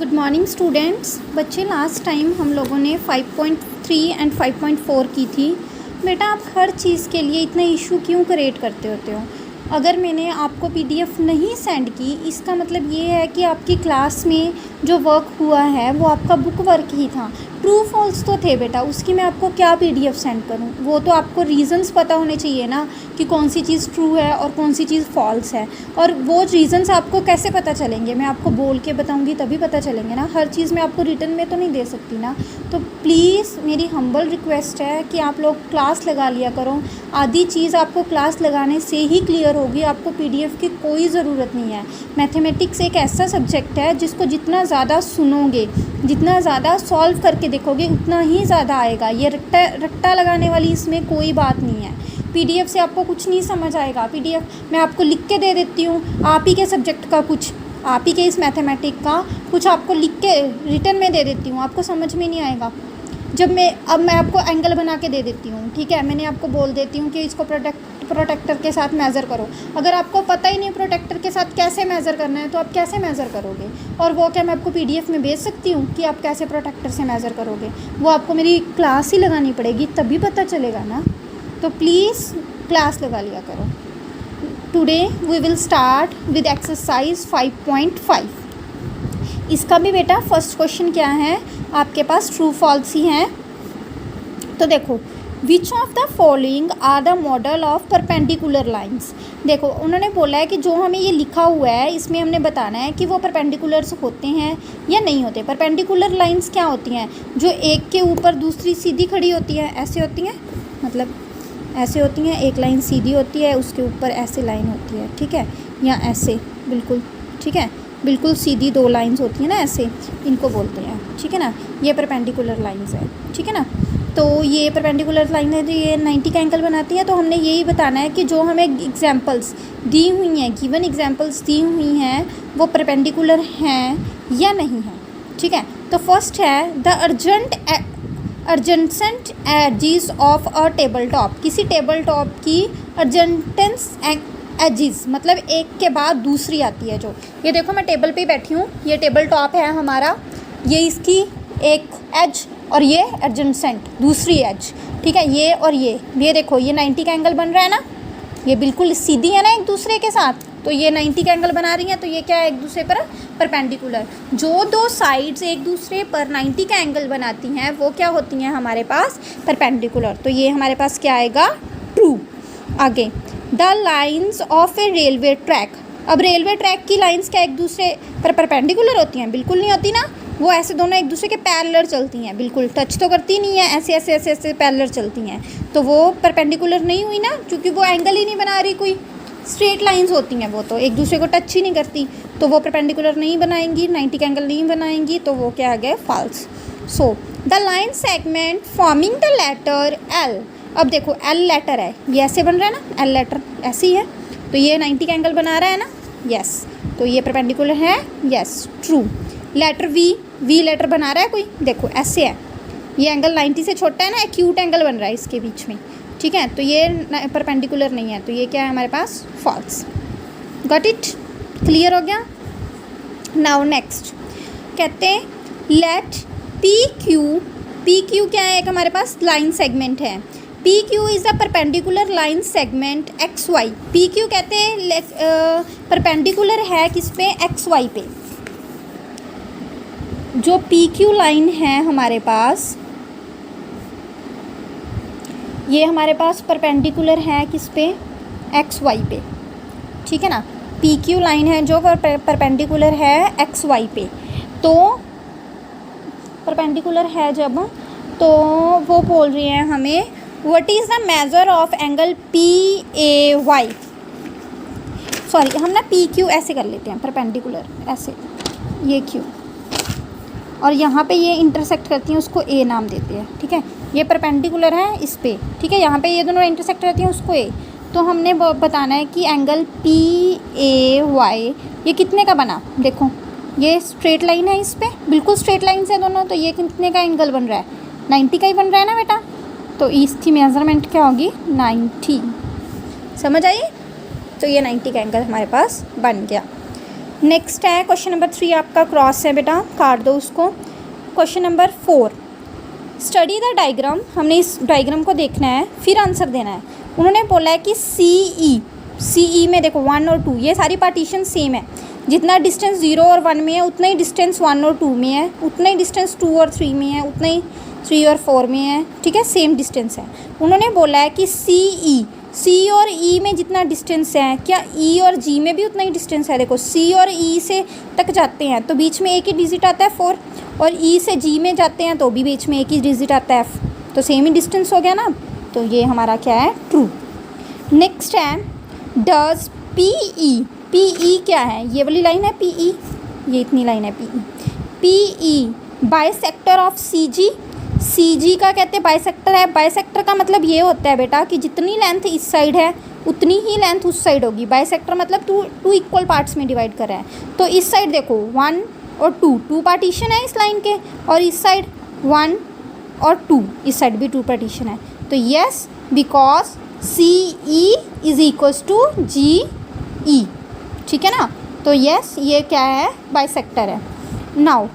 Good morning students. बच्चे last time हम लोगों ने 5.3 एंड 5.4 की थी। बेटा आप हर चीज़ के लिए इतना इशू क्यों क्रिएट करते होते हो? अगर मैंने आपको पीडीएफ नहीं सेंड की इसका मतलब ये है कि आपकी क्लास में जो वर्क हुआ है वो आपका बुक वर्क ही था। ट्रू फॉल्स तो थे बेटा, उसकी मैं आपको क्या पीडीएफ सेंड करूं? वो तो आपको रीज़न्स पता होने चाहिए ना कि कौन सी चीज़ ट्रू है और कौन सी चीज़ फॉल्स है। और वो रीज़न्स आपको कैसे पता चलेंगे? मैं आपको बोल के बताऊंगी तभी पता चलेंगे ना। हर चीज़ मैं आपको रिटर्न में तो नहीं दे सकती ना। तो प्लीज़ मेरी हम्बल रिक्वेस्ट है कि आप लोग क्लास लगा लिया करो। आधी चीज़ आपको क्लास लगाने से ही क्लियर होगी, आपको पीडीएफ की कोई ज़रूरत नहीं है। मैथमेटिक्स एक ऐसा सब्जेक्ट है जिसको जितना ज़्यादा सुनोगे, जितना ज़्यादा सॉल्व करके देखोगे उतना ही ज़्यादा आएगा। ये रट्टा लगाने वाली इसमें कोई बात नहीं है। पीडीएफ से आपको कुछ नहीं समझ आएगा। पीडीएफ मैं आपको लिख के दे देती हूँ, आप ही के सब्जेक्ट का कुछ, आप ही के इस मैथमेटिक्स का कुछ आपको लिख के रिटर्न में दे देती हूँ, आपको समझ में नहीं आएगा। अब मैं आपको एंगल बना के दे देती हूँ, ठीक है। मैंने आपको बोल देती हूँ कि इसको प्रोटेक्टर के साथ मेज़र करो। अगर आपको पता ही नहीं प्रोटेक्टर के साथ कैसे मेज़र करना है तो आप कैसे मेज़र करोगे? और वो क्या मैं आपको पीडीएफ में भेज सकती हूँ कि आप कैसे प्रोटेक्टर से मेज़र करोगे? वो आपको मेरी क्लास ही लगानी पड़ेगी तभी पता चलेगा ना। तो प्लीज़ क्लास लगा लिया करो। Today we will start with exercise 5.5। इसका भी बेटा फर्स्ट क्वेश्चन क्या है आपके पास, ट्रू फॉल्स ही है। तो देखो, which of the following are the model of perpendicular lines. देखो उन्होंने बोला है कि जो हमें ये लिखा हुआ है इसमें हमने बताना है कि वो परपेंडिकुलर्स होते हैं या नहीं होते। परपेंडिकुलर लाइंस क्या होती हैं? जो एक के ऊपर दूसरी सीधी खड़ी होती है, ऐसे होती हैं, मतलब ऐसे होती हैं। एक लाइन सीधी होती है, उसके ऊपर ऐसे लाइन होती है, ठीक है, या ऐसे बिल्कुल, ठीक है, बिल्कुल सीधी दो लाइंस होती हैं ना, ऐसे इनको बोलते हैं, ठीक है ना। ये परपेंडिकुलर लाइंस है, ठीक है ना। तो ये परपेंडिकुलर लाइन है, तो ये 90 का एंगल बनाती है। तो हमने यही बताना है कि जो हमें एग्जांपल्स दी हुई हैं, गिवन एग्जांपल्स दी हुई हैं, वो परपेंडिकुलर हैं या नहीं हैं, ठीक है। तो फर्स्ट है the adjacent edges of a table top. किसी टेबल टॉप की अर्जेंटेंस एजिस मतलब एक के बाद दूसरी आती है। जो ये देखो मैं टेबल पे बैठी हूँ, ये टेबल टॉप है हमारा, ये इसकी एक एज और ये एडजेसेंट दूसरी एज, ठीक है। ये और ये देखो ये 90 का एंगल बन रहा है ना, ये बिल्कुल सीधी है ना एक दूसरे के साथ, तो ये 90 का एंगल बना रही हैं। तो ये क्या है? एक दूसरे पर परपेंडिकुलर। जो दो साइड्स एक दूसरे पर 90 का एंगल बनाती हैं वो क्या होती हैं हमारे पास? परपेंडिकुलर। तो ये हमारे पास क्या आएगा? ट्रू। आगे, the lines of A railway track. अब रेलवे ट्रैक की लाइन्स क्या एक दूसरे पर परपेंडिकुलर होती हैं? बिल्कुल नहीं होती ना। वो ऐसे दोनों एक दूसरे के पैरेलल चलती हैं, बिल्कुल टच तो करती नहीं है, ऐसे ऐसे ऐसे ऐसे पैरेलल चलती हैं। तो वो परपेंडिकुलर नहीं हुई ना, क्योंकि वो एंगल ही नहीं बना रही, कोई स्ट्रेट लाइंस होती हैं, वो तो एक दूसरे को टच ही नहीं करती, तो वो परपेंडिकुलर नहीं बनाएंगी, 90 का एंगल नहीं बनाएंगी। तो वो क्या आ गया? False. So the line segment forming the letter L. अब देखो एल लेटर है, ये ऐसे बन रहा है ना, एल लेटर ऐसी है, तो ये 90 का एंगल बना रहा है ना, यस। तो ये परपेंडिकुलर है, yes, true. Letter V letter बना रहा है कोई, देखो ऐसे है, ये एंगल 90 से छोटा है ना, एक्यूट एंगल बन रहा है इसके बीच में, ठीक है। तो ये परपेंडिकुलर नहीं है, तो ये क्या है हमारे पास? फॉल्स। Got it? क्लियर हो गया? नाउ नेक्स्ट कहते हैं लेट पी क्यू क्या है? एक हमारे पास लाइन सेगमेंट है। P Q is a perpendicular line segment X Y. P Q कहते हैं परपेंडिकुलर है किस पे? एक्स वाई पे। जो पी क्यू लाइन है हमारे पास, ये हमारे पास परपेंडिकुलर है किस पे? एक्स वाई पे, ठीक है ना। पी क्यू लाइन है जो परपेंडिकुलर है एक्स वाई पे। तो परपेंडिकुलर है जब, तो वो बोल रही हैं हमें what is the measure of angle P A Y. Sorry, हम ना पी क्यू ऐसे कर लेते हैं, परपेंडिकुलर ऐसे, ये क्यू, और यहाँ पे ये इंटरसेक्ट करती हैं, उसको ए नाम देते हैं, ठीक है। ये परपेंडिकुलर है इस पे, ठीक है, यहाँ पे ये दोनों इंटरसेक्ट करती हैं, उसको ए। तो हमने बताना है कि एंगल पी ए वाई ये कितने का बना। देखो ये स्ट्रेट लाइन है, इस पे बिल्कुल स्ट्रेट लाइन से दोनों, तो ये कितने का एंगल बन रहा है? 90 का ही बन रहा है ना बेटा। तो इसकी मेजरमेंट क्या होगी? 90। समझ आई? तो ये 90 का एंगल हमारे पास बन गया। नेक्स्ट है क्वेश्चन नंबर 3 आपका क्रॉस है बेटा, काट दो उसको। Question number 4, study the diagram, हमने इस डायग्राम को देखना है फिर आंसर देना है। उन्होंने बोला है कि सी ई में देखो 1 और 2 ये सारी पार्टीशन सेम है, जितना डिस्टेंस 0 और 1 में है उतना ही डिस्टेंस 1 और 2 में है, उतना ही डिस्टेंस 2 और 3 में है, उतना ही 3 और 4 में है, ठीक है, सेम डिस्टेंस है। उन्होंने बोला है कि सी और ई में जितना डिस्टेंस है, क्या ई और जी में भी उतना ही डिस्टेंस है। देखो सी और ई से तक जाते हैं तो बीच में एक ही डिजिट आता है 4, और ई से जी में जाते हैं तो भी बीच में एक ही डिजिट आता है, तो सेम ही डिस्टेंस हो गया ना, तो ये हमारा क्या है, ट्रू। नेक्स्ट है डज पी ई क्या है, ये वाली लाइन है पी ई, ये इतनी लाइन है पी ई बाइसेक्टर ऑफ सी जी का कहते हैं बाइसेक्टर है। बाइसेक्टर का मतलब ये होता है बेटा कि जितनी लेंथ इस साइड है उतनी ही लेंथ उस साइड होगी। बाइसेक्टर मतलब टू इक्वल पार्ट्स में डिवाइड कर रहा है, तो इस साइड देखो 1 और 2 पार्टीशन है इस लाइन के, और इस साइड 1 और 2, इस साइड भी 2 पार्टीशन है, तो yes because C E is equals to G E, ठीक है ना, तो यस ये क्या है, बाइसेक्टर है। Now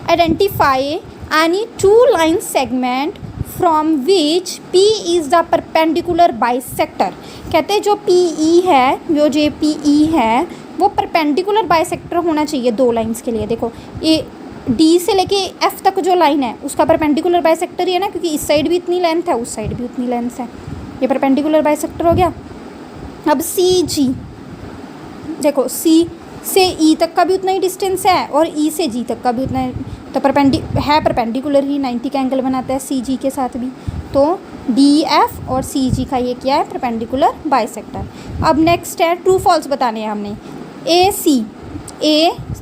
identify any 2 line segment from which P is the perpendicular bisector. कहते हैं जो पी ई है, जो जे पी ई है वो परपेंडिकुलर बाइसेक्टर होना चाहिए 2 लाइंस के लिए। देखो ये डी से लेके एफ तक जो लाइन है उसका परपेंडिकुलर बाइसेक्टर ही है ना, क्योंकि इस साइड भी इतनी लेंथ है उस साइड भी उतनी लेंथ है, ये परपेंडिकुलर बाइसेक्टर हो गया। अब सी जी, देखो सी से ई तक का भी उतना ही डिस्टेंस है और ई से जी तक का भी उतना तो परपेंडिकुलर ही 90 का एंगल बनाता है सी जी के साथ भी, तो डी एफ और सी जी का ये क्या है, परपेंडिकुलर बाइसेक्टर। अब नेक्स्ट है ट्रू फॉल्स बताने हैं हमने। ए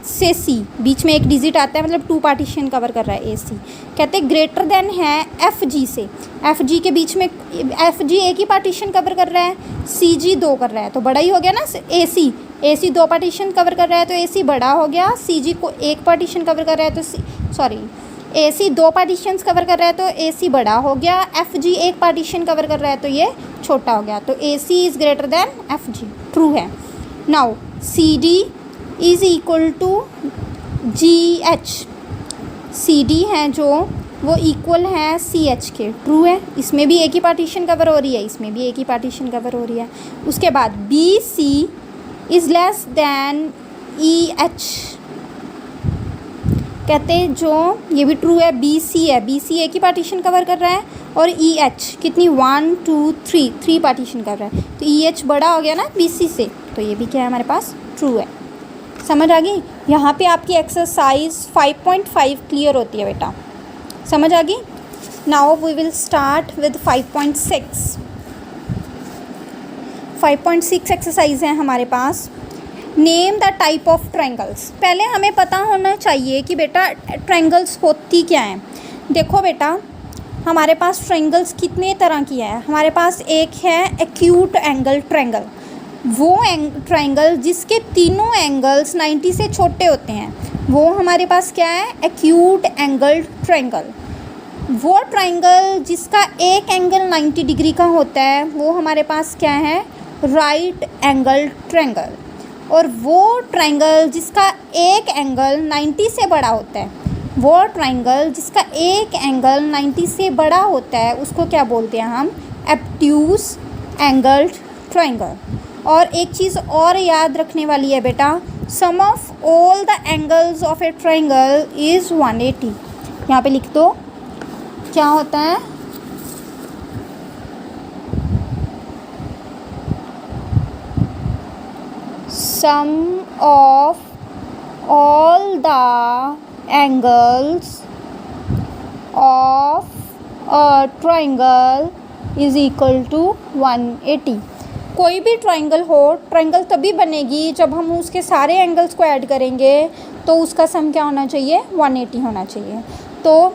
से सी बीच में एक डिजिट आता है, मतलब 2 पार्टीशन कवर कर रहा है ए सी। कहते हैं ग्रेटर देन है एफ जी से, एफ जी के बीच में एफ जी एक ही पार्टीशन कवर कर रहा है, सी जी 2 कर रहा है, तो बड़ा ही हो गया ना। ए सी 2 पार्टीशन कवर कर रहा है तो ए सी बड़ा हो गया, सी जी को 1 पार्टीशन कवर कर रहा है तो ए सी 2 पार्टीशंस कवर कर रहा है तो ए सी बड़ा हो गया, एफ जी 1 पार्टीशन कवर कर रहा है तो ये छोटा हो गया, तो A C is greater than F G, true है। Now C D is equal to G H, C D है जो वो इक्वल है सी एच के, ट्रू है, इसमें भी एक ही पार्टीशन कवर हो रही है, इसमें भी एक ही पार्टीशन कवर हो रही है। उसके बाद B C is less than E H, कहते हैं जो ये भी ट्रू है, बी सी है, बी सी एक ही पार्टीशन कवर कर रहा है, और ई एच कितनी 1 2 3 पार्टीशन कर रहा है, तो ई एच बड़ा हो गया ना बी सी से, तो ये भी क्या है हमारे पास, ट्रू है। समझ आ गई, यहाँ पे आपकी एक्सरसाइज 5.5 क्लियर होती है बेटा, समझ आ गई। Now we will start with 5.6। 5.6 exercise है हमारे पास। Name the type of triangles. पहले हमें पता होना चाहिए कि बेटा ट्रायंगल्स होती क्या हैं। देखो बेटा हमारे पास ट्रायंगल्स कितने तरह की है, हमारे पास एक है एक्यूट एंगल ट्रायंगल, वो ट्रायंगल जिसके तीनों एंगल्स 90 से छोटे होते हैं, वो हमारे पास क्या है, एक्यूट एंगल ट्रायंगल। वो ट्रायंगल जिसका एक एंगल 90 डिग्री का होता है वो हमारे पास क्या है, राइट एंगल ट्रायंगल। और वो ट्रायंगल जिसका एक एंगल 90 से बड़ा होता है, वो ट्रायंगल जिसका एक एंगल 90 से बड़ा होता है उसको क्या बोलते हैं हम, एब्ट्यूज एंगल ट्रायंगल। और एक चीज़ और याद रखने वाली है बेटा, sum of all the angles of a triangle is 180। यहाँ पे लिख दो क्या होता है, sum of all the angles of a triangle is equal to 180। कोई भी ट्रायंगल हो, ट्रायंगल तभी बनेगी जब हम उसके सारे एंगल्स को ऐड करेंगे, तो उसका सम क्या होना चाहिए, 180 होना चाहिए। तो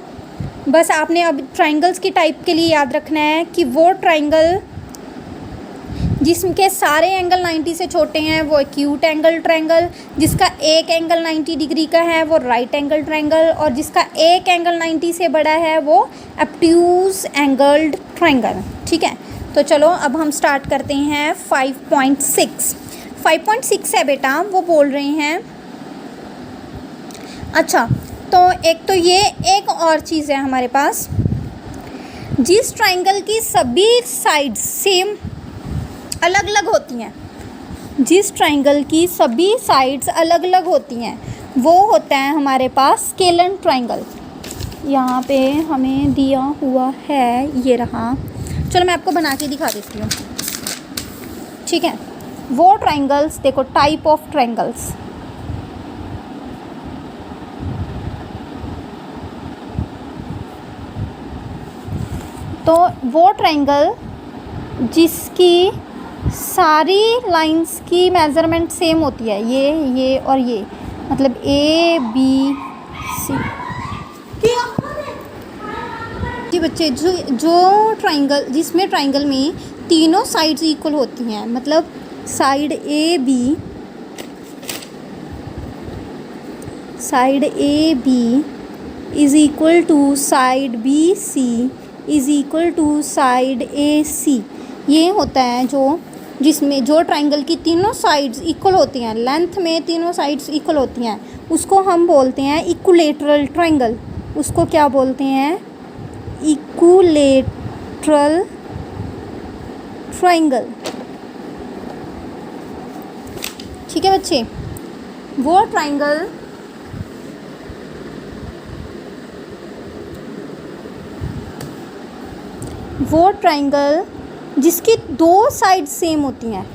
बस आपने अब ट्रायंगल्स की टाइप के लिए याद रखना है कि वो ट्रायंगल जिसके सारे एंगल 90 से छोटे हैं वो एक्यूट एंगल ट्रायंगल, जिसका एक एंगल 90 डिग्री का है वो राइट एंगल ट्रायंगल, और जिसका एक एंगल 90 से बड़ा है वो ऑब्ट्यूज एंगल्ड ट्रायंगल। ठीक है, तो चलो अब हम स्टार्ट करते हैं 5.6। 5.6 है बेटा, वो बोल रहे हैं। अच्छा, तो एक तो ये एक और चीज़ है हमारे पास, जिस ट्राइंगल की सभी साइड्स सेम अलग अलग होती हैं, जिस ट्राइंगल की सभी साइड्स अलग अलग होती हैं, वो होता है हमारे पास स्केलन ट्राइंगल। यहाँ पे हमें दिया हुआ है, ये रहा। चलो मैं आपको बना के दिखा देती हूँ, ठीक है। वो ट्राइंगल्स देखो, टाइप ऑफ ट्राइंगल्स, तो वो ट्राइंगल जिसकी सारी लाइंस की मेज़रमेंट सेम होती है, ये और ये, मतलब A B C। जी बच्चे, जो ट्राइंगल जिसमें ट्राइंगल में तीनों साइड्स इक्वल होती हैं, मतलब side A B is equal to side B C is equal to side A C, ये होता है जिसमें जो ट्राइंगल की तीनों साइड्स इक्वल होती हैं, लेंथ में तीनों साइड्स इक्वल होती हैं, उसको हम बोलते हैं इक्विलेटरल ट्राइंगल। उसको क्या बोलते हैं? Equilateral triangle. ठीक है बच्चे, वो ट्राइंगल जिसकी दो साइड सेम होती हैं,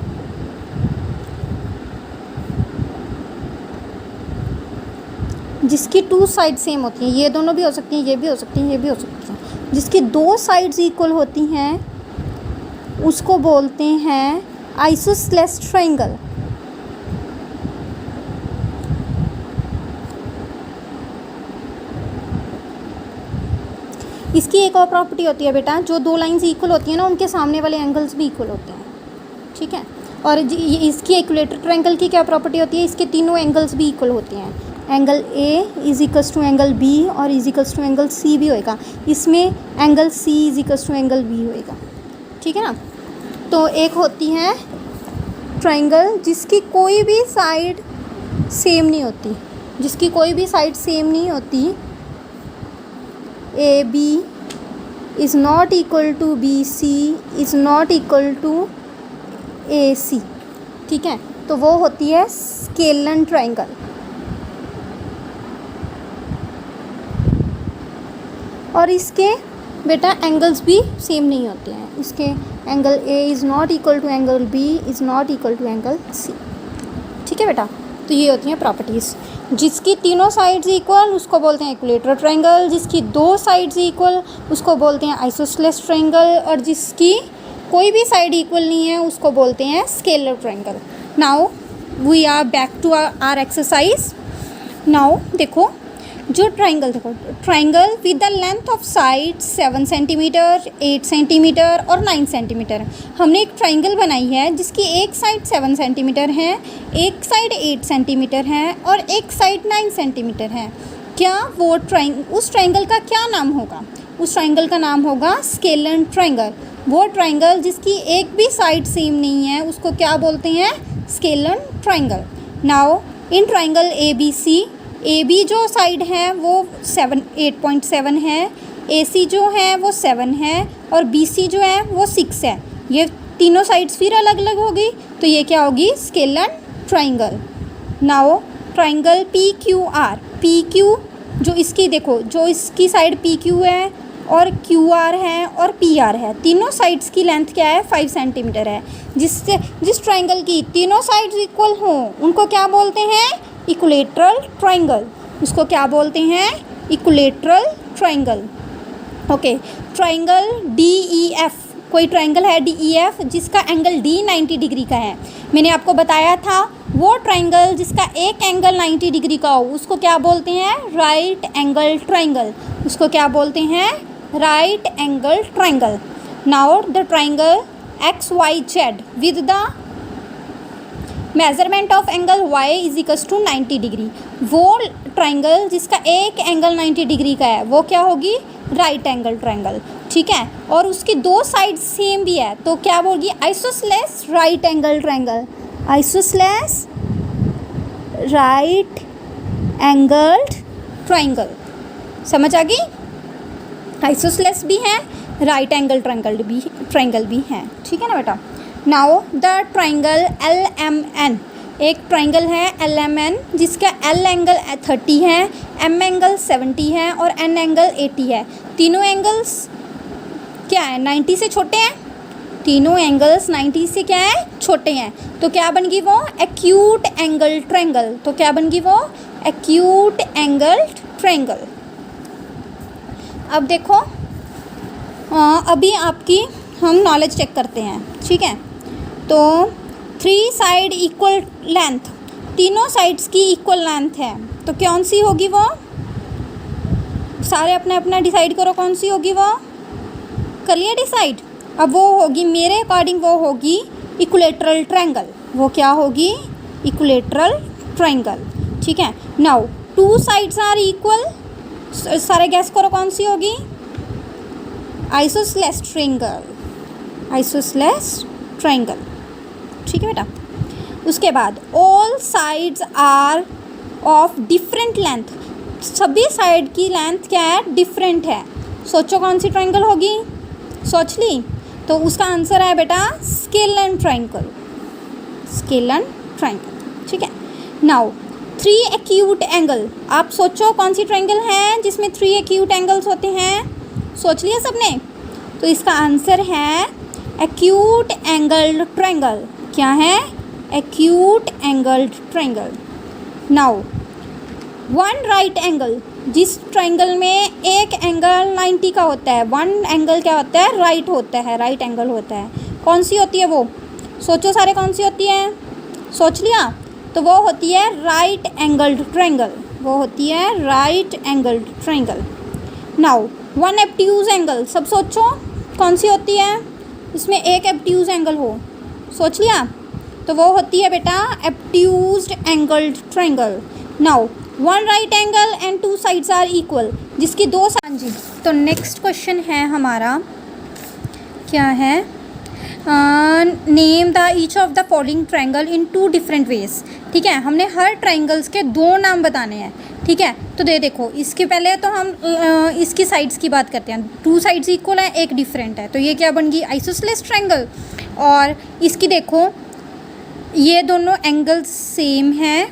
जिसकी टू साइड सेम होती हैं, ये दोनों भी हो सकती हैं, ये भी हो सकती हैं, ये भी हो सकती हैं, जिसकी दो साइड्स इक्वल होती हैं, उसको बोलते हैं आइसोसेलेस ट्राइंगल। इसकी एक और प्रॉपर्टी होती है बेटा, जो दो लाइंस इक्वल होती हैं ना, उनके सामने वाले एंगल्स भी इक्वल होते हैं, ठीक है। और इसकी इक्विलेटरल ट्रायंगल की क्या प्रॉपर्टी होती है? इसके तीनों एंगल्स भी इक्वल होते हैं। Angle A is equals to angle B और is equals to angle C भी होएगा, इसमें angle C is equals to angle B होएगा, ठीक है ना। तो एक होती है ट्रायंगल जिसकी कोई भी साइड सेम नहीं होती, जिसकी कोई भी साइड सेम नहीं होती, A B is not equal to B C is not equal to A C, ठीक है। तो वो होती है स्केलन ट्रायंगल। और इसके बेटा एंगल्स भी सेम नहीं होते हैं, इसके angle A is not equal to angle B is not equal to angle C, ठीक है बेटा। तो ये होती हैं प्रॉपर्टीज़। जिसकी तीनों साइड्स इक्वल उसको बोलते हैं इक्विलेटरल ट्रायंगल, जिसकी दो साइड्स इक्वल उसको बोलते हैं आइसोसेलेस ट्रायंगल, और जिसकी कोई भी साइड इक्वल नहीं है उसको बोलते हैं scalar triangle. Now we are back to our exercise. Now देखो, जो ट्रायंगल देखो, triangle with the length of side 7 centimetre, 8 centimetre और 9 सेंटीमीटर। हमने एक ट्रायंगल बनाई है जिसकी एक साइड 7 सेंटीमीटर है, एक साइड 8 सेंटीमीटर है और एक साइड 9 सेंटीमीटर है। क्या वो उस ट्रायंगल का क्या नाम होगा? उस ट्रायंगल का नाम होगा स्केलन ट्रायंगल। वो ट्रायंगल जिसकी एक भी साइड सेम नहीं है उसको क्या बोलते हैं? Scalene triangle. Now in triangle A B C, A B जो साइड है वो 8.7 है, ए सी जो है वो 7 है और बी सी जो है वो 6 है। ये तीनों साइड्स फिर अलग अलग होगी, तो ये क्या होगी? Scalene triangle. Now triangle P Q R, P Q जो इसकी देखो, जो इसकी साइड पी क्यू है और क्यू आर है और पी आर है, तीनों साइड्स की लेंथ क्या है? 5 सेंटीमीटर है। जिस ट्रायंगल की तीनों साइड्स इक्वल हों उनको क्या बोलते हैं? Equilateral triangle. उसको क्या बोलते हैं? Equilateral triangle. Okay, triangle D E F, कोई ट्रायंगल है डी ई एफ जिसका एंगल डी 90 डिग्री का है। मैंने आपको बताया था वो ट्रायंगल जिसका एक एंगल 90 डिग्री का हो उसको क्या बोलते हैं? Right angle triangle. उसको क्या बोलते हैं? Right angle triangle. Now the triangle X Y Z with the measurement of angle y is equals to 90 degree, वो ट्रायंगल जिसका एक एंगल 90 डिग्री का है वो क्या होगी? राइट एंगल ट्रायंगल, ठीक है। और उसकी दो साइड सेम भी है तो क्या बोलगी? Isosceles right angle triangle. Isosceles right angled triangle. समझ आ गई? आइसोसेलेस भी है, राइट एंगल ट्राइंगल भी है। ठीक है ना बेटा। नाउ द ट्राइंगल LMN, एक ट्राइंगल है LMN जिसका L एंगल 30 है, M एंगल 70 है और N एंगल 80 है। तीनों एंगल्स क्या है, 90 से छोटे हैं। तीनों एंगल्स 90 से क्या है, छोटे हैं। तो क्या बन गई वो, एक्यूट एंगल ट्रायंगल। तो क्या बन गई वो, एक्यूट एंगल ट्रायंगल। अब देखो अभी आपकी हम नॉलेज चेक करते हैं। ठीक है, तो 3 साइड इक्वल लेंथ, तीनों साइड्स की इक्वल लेंथ है, तो कौन सी होगी वो, सारे अपना अपना डिसाइड करो कौन सी होगी वो। कर लिया डिसाइड? अब वो होगी मेरे अकॉर्डिंग वो होगी इक्विलेटरल ट्रायंगल। वो क्या होगी, इक्विलेटरल ट्रायंगल। ठीक है, नाउ 2 साइड्स आर इक्वल, सारे गैस करो कौन सी होगी, आइसोसेलेस ट्रायंगल, आइसोसेलेस ट्रायंगल। ठीक है बेटा। उसके बाद all sides are of different length, सभी साइड की लेंथ क्या है, डिफरेंट है। सोचो कौन सी ट्रायंगल होगी, सोच ली? तो उसका आंसर है बेटा स्केलन ट्रायंगल, स्केलन ट्रायंगल। ठीक है, नाउ 3 एक्यूट एंगल, आप सोचो कौन सी ट्रायंगल है जिसमें 3 एक्यूट एंगल्स होते हैं, सोच लिया सबने? तो इसका आंसर है एक्यूट एंगल्ड ट्रायंगल। क्या है, acute angled triangle. Now 1 right angle, जिस ट्रायंगल में एक एंगल 90 का होता है, 1 एंगल क्या होता है, राइट होता है, राइट एंगल होता है। कौन सी होती है वो, सोचो सारे कौन सी होती है, सोच लिया? तो वो होती है राइट एंगल्ड ट्रायंगल, वो होती है right angled triangle. Now 1 obtuse angle, सब सोचो कौन सी होती है, इसमें एक एब्ट्यूज एंगल हो, सोच लिया? तो वो होती है बेटा obtuse angled triangle. Now 1 right angle and 2 sides are equal, जिसकी 2 साइड जी। तो नेक्स्ट क्वेश्चन है हमारा, क्या है, name the each of the following triangle in 2 different ways. ठीक है, हमने हर ट्रायंगल्स के 2 नाम बताने हैं। ठीक है, तो देखो इसके पहले तो हम इसकी साइड्स की बात करते हैं। 2 साइड्स इक्वल है, एक डिफरेंट है, तो ये क्या बन गई, आइसोसेलेस ट्रायंगल। और इसकी देखो ये दोनों एंगल्स सेम हैं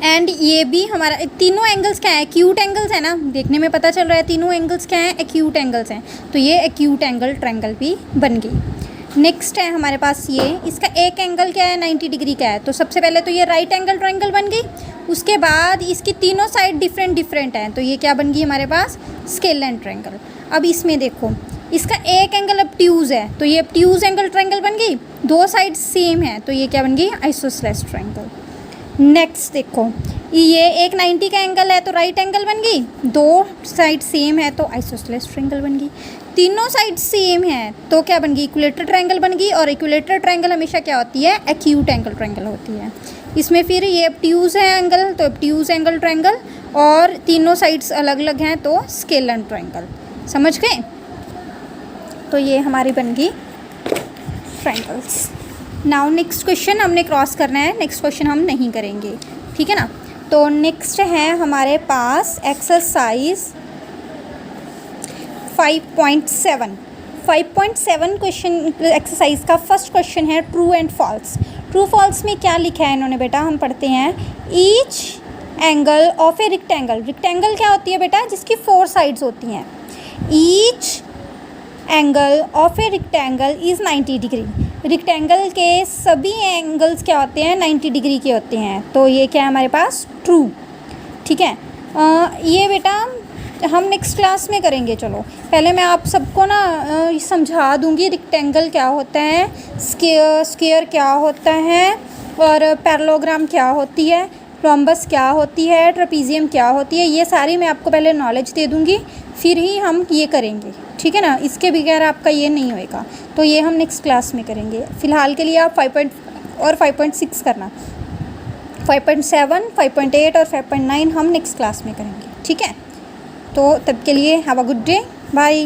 एंड ये भी हमारा, तीनों एंगल्स क्या है, एक्यूट एंगल्स है ना, देखने में पता चल रहा है तीनों एंगल्स क्या हैं, एक्यूट एंगल्स हैं। तो ये एक्यूट एंगल ट्रायंगल भी बन गई। नेक्स्ट है हमारे पास ये, इसका एक एंगल क्या है, 90 डिग्री का है, तो सबसे पहले तो ये राइट एंगल ट्रायंगल बन गई। उसके बाद इसकी तीनों साइड डिफरेंट डिफरेंट हैं, तो ये क्या बन गई हमारे पास, स्केलन ट्रायंगल। अब इसमें देखो इसका एक एंगल ऑब्ट्यूज है, तो ये ऑब्ट्यूज एंगल ट्रायंगल बन गई। 2 साइड सेम है, तो ये क्या बन गई, आइसोसेलेस ट्रायंगल। नेक्स्ट देखो ये एक 90 का एंगल है, तो राइट एंगल बन गई। 2 साइड सेम है, तो आइसोसेलेस ट्रायंगल बन गई। तीनों साइड सेम है, तो क्या बन गई, इक्विलेटरल ट्रायंगल बन गई। और इक्विलेटरल ट्रायंगल हमेशा क्या होती है, एक्यूट एंगल ट्रायंगल होती है। इसमें फिर ये ऑब्ट्यूज है एंगल, तो ऑब्ट्यूज एंगल ट्रायंगल, और तीनों साइड्स अलग अलग हैं, तो स्केलन ट्रायंगल। समझ गए? तो ये हमारी बन गई ट्रायंगल्स। नाउ नेक्स्ट क्वेश्चन हमने क्रॉस करना है, नेक्स्ट क्वेश्चन हम नहीं करेंगे। ठीक है ना। तो नेक्स्ट है हमारे पास एक्सरसाइज 5.7। 5.7 क्वेश्चन एक्सरसाइज का फर्स्ट क्वेश्चन है true and false. True false में क्या लिखा है इन्होंने बेटा, हम पढ़ते हैं। Each angle of a rectangle, rectangle क्या होती है बेटा, जिसकी 4 साइड्स होती हैं। Each angle of a rectangle is 90 degree, rectangle के सभी एंगल्स क्या होते हैं, 90 डिग्री के होते हैं। तो ये क्या है हमारे पास, ट्रू। ठीक है, ये बेटा हम नेक्स्ट क्लास में करेंगे। चलो पहले मैं आप सबको ना समझा दूंगी रेक्टेंगल क्या होता है, स्क्वायर क्या होता है, और पैरेललोग्राम क्या होती है, रोम्बस क्या होती है, ट्रेपीजियम क्या होती है, ये सारी मैं आपको पहले नॉलेज दे दूंगी, फिर ही हम ये करेंगे। ठीक है ना, इसके बगैर आपका ये नहीं होएगा। तो ये हम नेक्स्ट क्लास में करेंगे। फ़िलहाल के लिए आप 5.6 करना, 5.7, 5.8 और 5.9 हम नेक्स्ट क्लास में करेंगे। ठीक है, तो तब के लिए have a good day, bye.